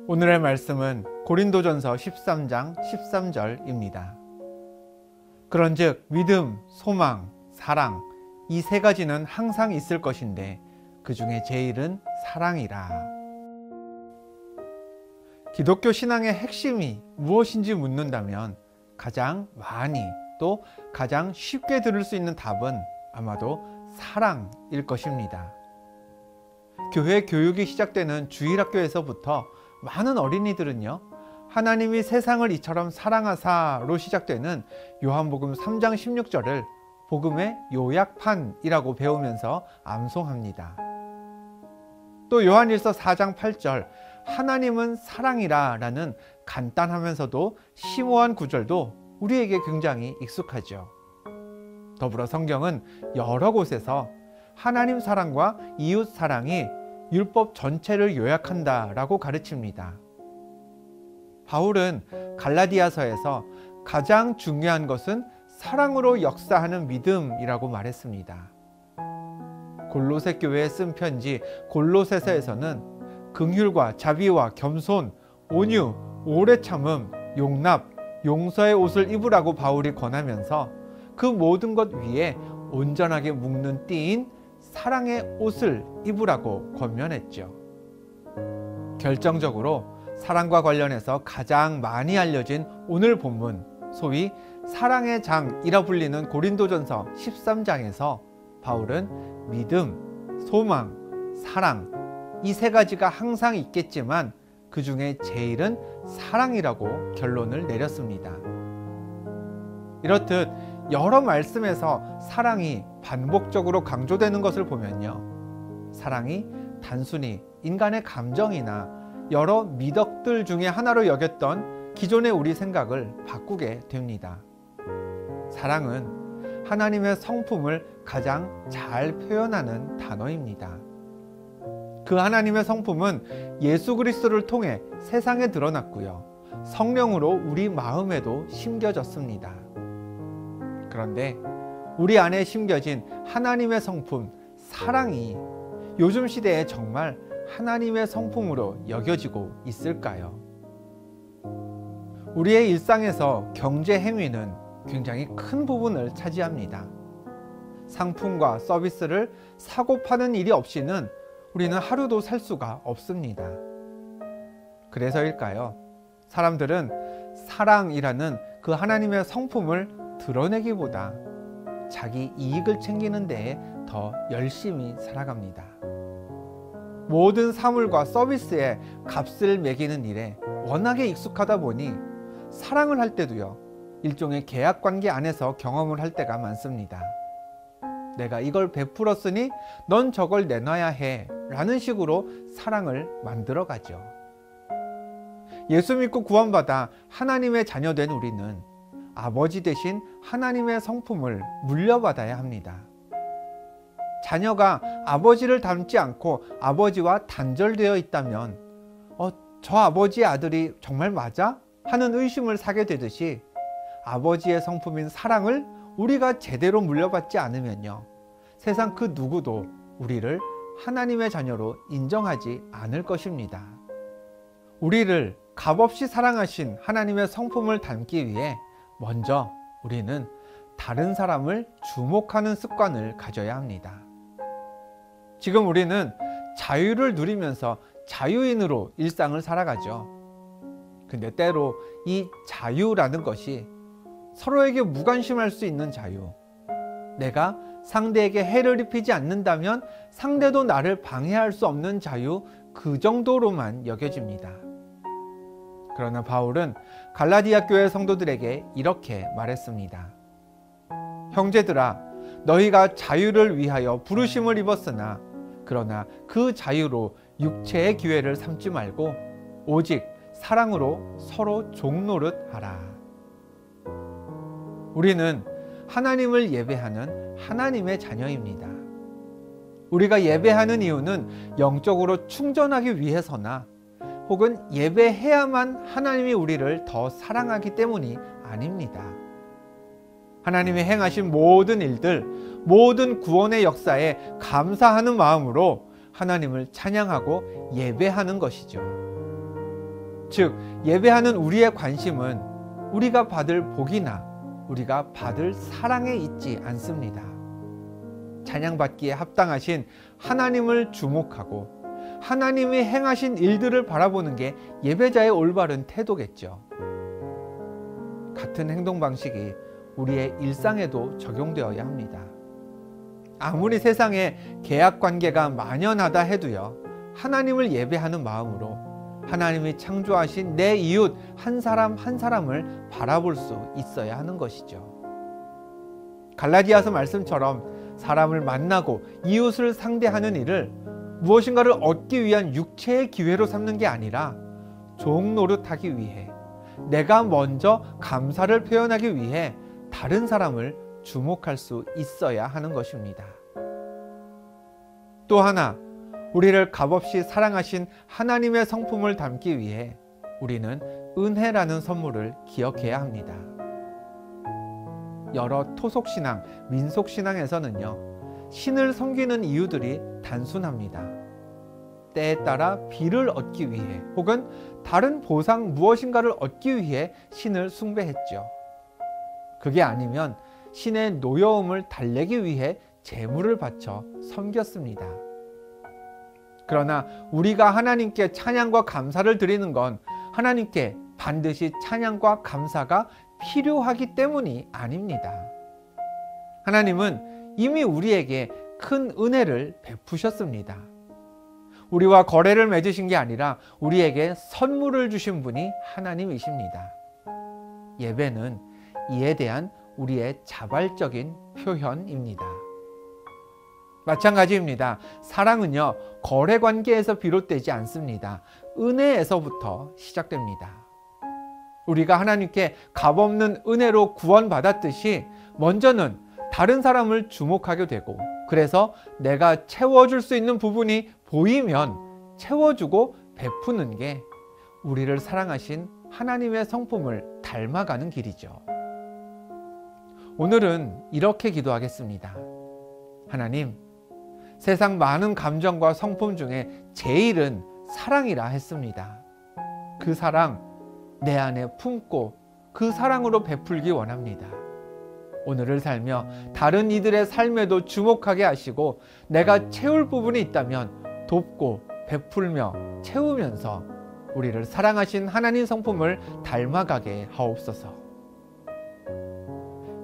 오늘의 말씀은 고린도전서 13장 13절입니다. 그런즉 믿음, 소망, 사랑 이 세 가지는 항상 있을 것인데 그 중에 제일은 사랑이라. 기독교 신앙의 핵심이 무엇인지 묻는다면 가장 많이 또 가장 쉽게 들을 수 있는 답은 아마도 사랑일 것입니다. 교회 교육이 시작되는 주일학교에서부터 많은 어린이들은요, 하나님이 세상을 이처럼 사랑하사로 시작되는 요한복음 3장 16절을 복음의 요약판이라고 배우면서 암송합니다. 또 요한일서 4장 8절 하나님은 사랑이라 라는 간단하면서도 심오한 구절도 우리에게 굉장히 익숙하죠. 더불어 성경은 여러 곳에서 하나님 사랑과 이웃 사랑이 율법 전체를 요약한다라고 가르칩니다. 바울은 갈라디아서에서 가장 중요한 것은 사랑으로 역사하는 믿음이라고 말했습니다. 골로새 교회에 쓴 편지 골로새서에서는 긍휼과 자비와 겸손, 온유, 오래 참음, 용납, 용서의 옷을 입으라고 바울이 권하면서 그 모든 것 위에 온전하게 묶는 띠인 사랑의 옷을 입으라고 권면했죠. 결정적으로 사랑과 관련해서 가장 많이 알려진 오늘 본문, 소위 사랑의 장이라 불리는 고린도전서 13장에서 바울은 믿음, 소망, 사랑 이 세 가지가 항상 있겠지만 그 중에 제일은 사랑이라고 결론을 내렸습니다. 이렇듯 여러 말씀에서 사랑이 반복적으로 강조되는 것을 보면요, 사랑이 단순히 인간의 감정이나 여러 미덕들 중에 하나로 여겼던 기존의 우리 생각을 바꾸게 됩니다. 사랑은 하나님의 성품을 가장 잘 표현하는 단어입니다. 그 하나님의 성품은 예수 그리스도를 통해 세상에 드러났고요, 성령으로 우리 마음에도 심겨졌습니다. 그런데 우리 안에 심겨진 하나님의 성품, 사랑이 요즘 시대에 정말 하나님의 성품으로 여겨지고 있을까요? 우리의 일상에서 경제 행위는 굉장히 큰 부분을 차지합니다. 상품과 서비스를 사고 파는 일이 없이는 우리는 하루도 살 수가 없습니다. 그래서일까요? 사람들은 사랑이라는 그 하나님의 성품을 드러내기보다 자기 이익을 챙기는 데에 더 열심히 살아갑니다. 모든 사물과 서비스에 값을 매기는 일에 워낙에 익숙하다 보니 사랑을 할 때도요, 일종의 계약관계 안에서 경험을 할 때가 많습니다. 내가 이걸 베풀었으니 넌 저걸 내놔야 해 라는 식으로 사랑을 만들어가죠. 예수 믿고 구원받아 하나님의 자녀된 우리는 아버지 대신 하나님의 성품을 물려받아야 합니다. 자녀가 아버지를 닮지 않고 아버지와 단절되어 있다면 저 아버지의 아들이 정말 맞아? 하는 의심을 사게 되듯이 아버지의 성품인 사랑을 우리가 제대로 물려받지 않으면요, 세상 그 누구도 우리를 하나님의 자녀로 인정하지 않을 것입니다. 우리를 값없이 사랑하신 하나님의 성품을 닮기 위해 먼저 우리는 다른 사람을 주목하는 습관을 가져야 합니다. 지금 우리는 자유를 누리면서 자유인으로 일상을 살아가죠. 근데 때로 이 자유라는 것이 서로에게 무관심할 수 있는 자유, 내가 상대에게 해를 입히지 않는다면 상대도 나를 방해할 수 없는 자유, 그 정도로만 여겨집니다. 그러나 바울은 갈라디아 교회 성도들에게 이렇게 말했습니다. 형제들아, 너희가 자유를 위하여 부르심을 입었으나 그러나 그 자유로 육체의 기회를 삼지 말고 오직 사랑으로 서로 종노릇 하라. 우리는 하나님을 예배하는 하나님의 자녀입니다. 우리가 예배하는 이유는 영적으로 충전하기 위해서나 혹은 예배해야만 하나님이 우리를 더 사랑하기 때문이 아닙니다. 하나님이 행하신 모든 일들, 모든 구원의 역사에 감사하는 마음으로 하나님을 찬양하고 예배하는 것이죠. 즉, 예배하는 우리의 관심은 우리가 받을 복이나 우리가 받을 사랑에 있지 않습니다. 찬양받기에 합당하신 하나님을 주목하고 하나님이 행하신 일들을 바라보는 게 예배자의 올바른 태도겠죠. 같은 행동 방식이 우리의 일상에도 적용되어야 합니다. 아무리 세상에 계약 관계가 만연하다 해도요, 하나님을 예배하는 마음으로 하나님이 창조하신 내 이웃 한 사람 한 사람을 바라볼 수 있어야 하는 것이죠. 갈라디아서 말씀처럼 사람을 만나고 이웃을 상대하는 일을 무엇인가를 얻기 위한 육체의 기회로 삼는 게 아니라 종 노릇하기 위해, 내가 먼저 감사를 표현하기 위해 다른 사람을 주목할 수 있어야 하는 것입니다. 또 하나, 우리를 값없이 사랑하신 하나님의 성품을 담기 위해 우리는 은혜라는 선물을 기억해야 합니다. 여러 토속신앙, 민속신앙에서는요, 신을 섬기는 이유들이 단순합니다. 때에 따라 비를 얻기 위해 혹은 다른 보상 무엇인가를 얻기 위해 신을 숭배했죠. 그게 아니면 신의 노여움을 달래기 위해 제물을 바쳐 섬겼습니다. 그러나 우리가 하나님께 찬양과 감사를 드리는 건 하나님께 반드시 찬양과 감사가 필요하기 때문이 아닙니다. 하나님은 이미 우리에게 큰 은혜를 베푸셨습니다. 우리와 거래를 맺으신 게 아니라 우리에게 선물을 주신 분이 하나님이십니다. 예배는 이에 대한 우리의 자발적인 표현입니다. 마찬가지입니다. 사랑은요, 거래 관계에서 비롯되지 않습니다. 은혜에서부터 시작됩니다. 우리가 하나님께 값없는 은혜로 구원받았듯이 먼저는 다른 사람을 주목하게 되고, 그래서 내가 채워줄 수 있는 부분이 보이면 채워주고 베푸는 게 우리를 사랑하신 하나님의 성품을 닮아가는 길이죠. 오늘은 이렇게 기도하겠습니다. 하나님, 세상 많은 감정과 성품 중에 제일은 사랑이라 했습니다. 그 사랑 내 안에 품고 그 사랑으로 베풀기 원합니다. 오늘을 살며 다른 이들의 삶에도 주목하게 하시고 내가 채울 부분이 있다면 돕고 베풀며 채우면서 우리를 사랑하신 하나님 성품을 닮아가게 하옵소서.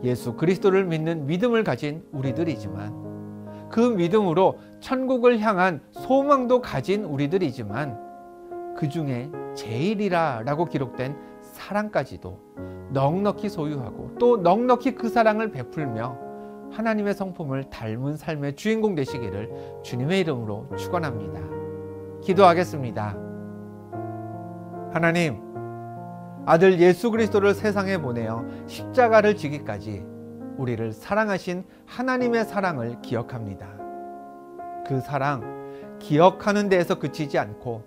예수 그리스도를 믿는 믿음을 가진 우리들이지만, 그 믿음으로 천국을 향한 소망도 가진 우리들이지만, 그 중에 제일이라 라고 기록된 사랑까지도 넉넉히 소유하고 또 넉넉히 그 사랑을 베풀며 하나님의 성품을 닮은 삶의 주인공 되시기를 주님의 이름으로 축원합니다. 기도하겠습니다. 하나님, 아들 예수 그리스도를 세상에 보내어 십자가를 지기까지 우리를 사랑하신 하나님의 사랑을 기억합니다. 그 사랑 기억하는 데에서 그치지 않고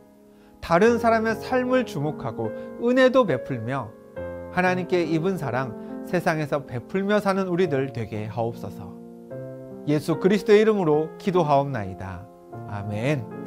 다른 사람의 삶을 주목하고 은혜도 베풀며 하나님께 입은 사랑 세상에서 베풀며 사는 우리들 되게 하옵소서. 예수 그리스도의 이름으로 기도하옵나이다. 아멘.